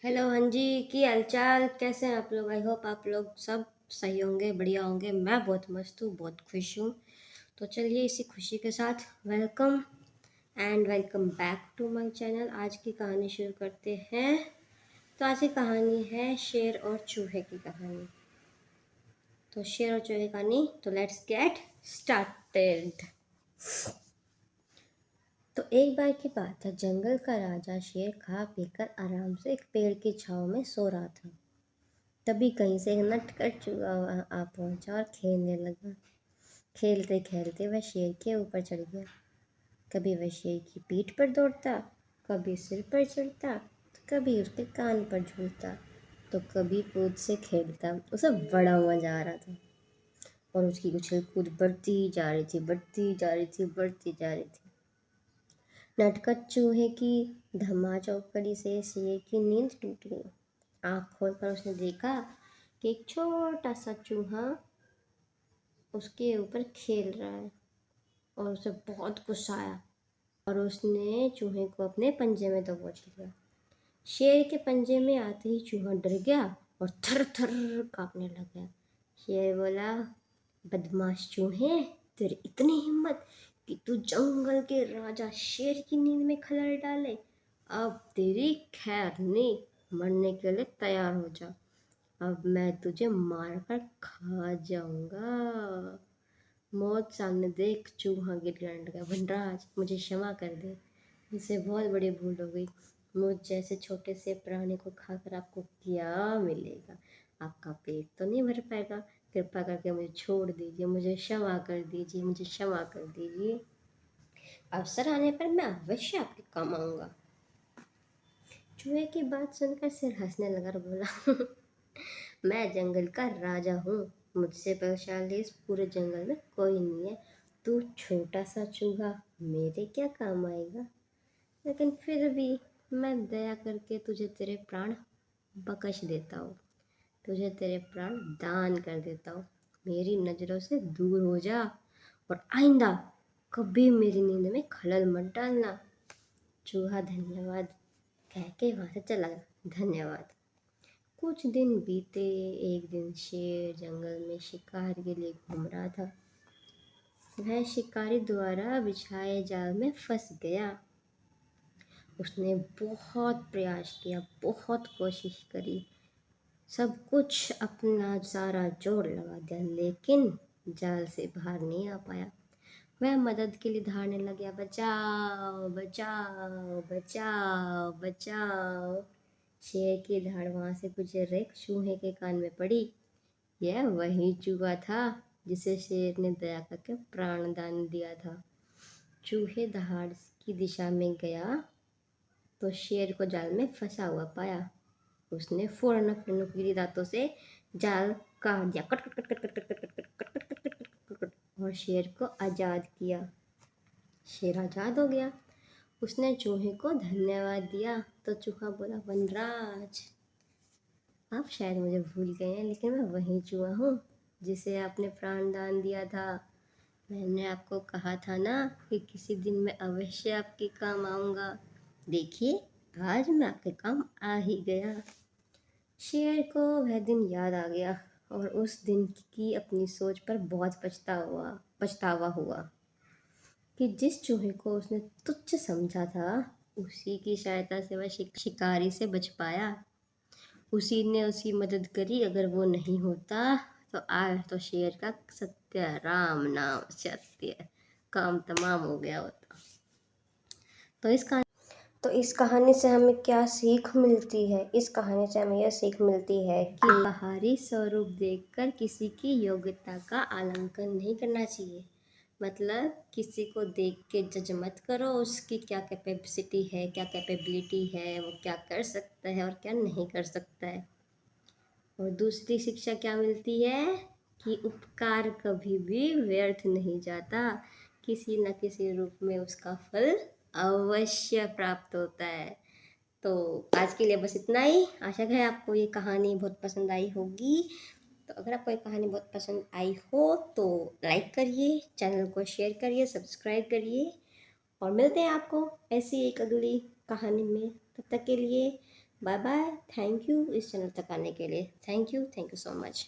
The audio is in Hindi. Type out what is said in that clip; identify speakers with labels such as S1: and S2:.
S1: हेलो, हाँ जी। की हालचाल कैसे हैं आप लोग? आई होप आप लोग सब सही होंगे, बढ़िया होंगे। मैं बहुत मस्त हूँ, बहुत खुश हूँ। तो चलिए इसी खुशी के साथ welcome and welcome back to my channel. आज की कहानी शुरू करते हैं। तो आज की कहानी है शेर और चूहे की कहानी। तो शेर और चूहे की कहानी, तो लेट्स गेट स्टार्टेड। तो एक बार की बात है, जंगल का राजा शेर खा पीकर आराम से एक पेड़ की छांव में सो रहा था। तभी कहीं से एक नटखट चूहा वहां आ पहुंचा और खेलने लगा। खेलते खेलते वह शेर के ऊपर चढ़ गया। कभी वह शेर की पीठ पर दौड़ता, कभी सिर पर चढ़ता, तो कभी उसके कान पर झूलता, तो कभी पूंछ से खेलता। उसे बड़ा मजा आ रहा था और उसकी उछल कूद बढ़ती ही जा रही थी, बढ़ती जा रही थी, बढ़ती जा रही थी। नटखट चूहे की धमा चौकड़ी से शेर की नींद टूट गई। आँख खोलकर उसने देखा कि एक छोटा सा चूहा उसके ऊपर खेल रहा है और उसे बहुत गुस्सा आया और उसने चूहे को अपने पंजे में दबोच लिया। शेर के पंजे में आते ही चूहा डर गया और थर थर कांपने लग गया। शेर बोला, बदमाश चूहे, तेरी इतनी हिम्मत कि तू जंगल के राजा शेर की नींद में खलल डाले। अब तेरी खैर नहीं, मरने के लिए तैयार हो जा। अब मैं तुझे मार कर खा जाऊंगा। मौत सामने देख चूहा गिड़गिड़ाने लगा, वनराज मुझे क्षमा कर दे, मुझसे बहुत बड़ी भूल हो गई। मुझ जैसे छोटे से प्राणी को खाकर आपको क्या मिलेगा? आपका पेट तो नहीं भर पाएगा। कृपा करके मुझे छोड़ दीजिए, मुझे क्षमा कर दीजिए, मुझे क्षमा कर दीजिए। अवसर आने पर मैं अवश्य आपके काम आऊंगा। चूहे की बात सुनकर सिर हंसने लगा और बोला, मैं जंगल का राजा हूँ, मुझसे बलशाली इस पूरे जंगल में कोई नहीं है। तू छोटा सा चूहा मेरे क्या काम आएगा? लेकिन फिर भी मैं दया करके तुझे तेरे प्राण बख्श देता हूँ, तुझे तेरे प्राण दान कर देता हूँ। मेरी नज़रों से दूर हो जा और आइंदा कभी मेरी नींद में खलल मत डालना। चूहा धन्यवाद कह के वहाँ से चला गया। धन्यवाद। कुछ दिन बीते। एक दिन शेर जंगल में शिकार के लिए घूम रहा था। वह शिकारी द्वारा बिछाए जाल में फंस गया। उसने बहुत प्रयास किया, बहुत कोशिश करी, सब कुछ अपना सारा जोर लगा दिया, लेकिन जाल से बाहर नहीं आ पाया। वह मदद के लिए दहाड़ने लग गया, बचाओ बचाओ बचाओ बचाओ। शेर की दहाड़ वहां से गुजर एक चूहे के कान में पड़ी। यह वही चूहा था जिसे शेर ने दया करके प्राण दान दिया था। चूहे दहाड़ की दिशा में गया तो शेर को जाल में फंसा हुआ पाया। उसने फौरन अपने नुकीले दांतों से जाल काट दिया, cut cut cut cut cut cut cut cut cut cut cut cut cut cut, और शेर को आज़ाद किया। शेर आज़ाद हो गया। उसने चूहे को धन्यवाद दिया तो चूहा बोला, वनराज आप शायद मुझे भूल गए हैं, लेकिन मैं वही चूहा हूँ जिसे आपने प्राण दान दिया था। मैंने आपको कहा था ना कि किसी दिन मैं अवश्य आपके काम आऊँगा। देखिए, आज मैं आपके काम आ ही गया। शेर को वह दिन याद आ गया और उस दिन की अपनी सोच पर बहुत पछतावा हुआ कि जिस चूहे को उसने तुच्छ समझा था, उसी की सहायता से वह शिकारी से बच पाया। उसी ने उसकी मदद करी। अगर वो नहीं होता तो आज तो शेर का सत्य राम नाम सत्य काम तमाम हो गया होता। तो इस कहानी से हमें क्या सीख मिलती है? इस कहानी से हमें यह सीख मिलती है कि बाहरी स्वरूप देखकर किसी की योग्यता का आकलन नहीं करना चाहिए। मतलब किसी को देख के जज मत करो, उसकी क्या कैपेसिटी है, क्या कैपेबिलिटी है, वो क्या कर सकता है और क्या नहीं कर सकता है। और दूसरी शिक्षा क्या मिलती है कि उपकार कभी भी व्यर्थ नहीं जाता, किसी न किसी रूप में उसका फल अवश्य प्राप्त होता है। तो आज के लिए बस इतना ही। आशा है आपको ये कहानी बहुत पसंद आई होगी। तो अगर आपको ये कहानी बहुत पसंद आई हो तो लाइक करिए, चैनल को शेयर करिए, सब्सक्राइब करिए और मिलते हैं आपको ऐसी एक अगली कहानी में। तब तक के लिए बाय बाय। थैंक यू इस चैनल तक आने के लिए। Thank you so much.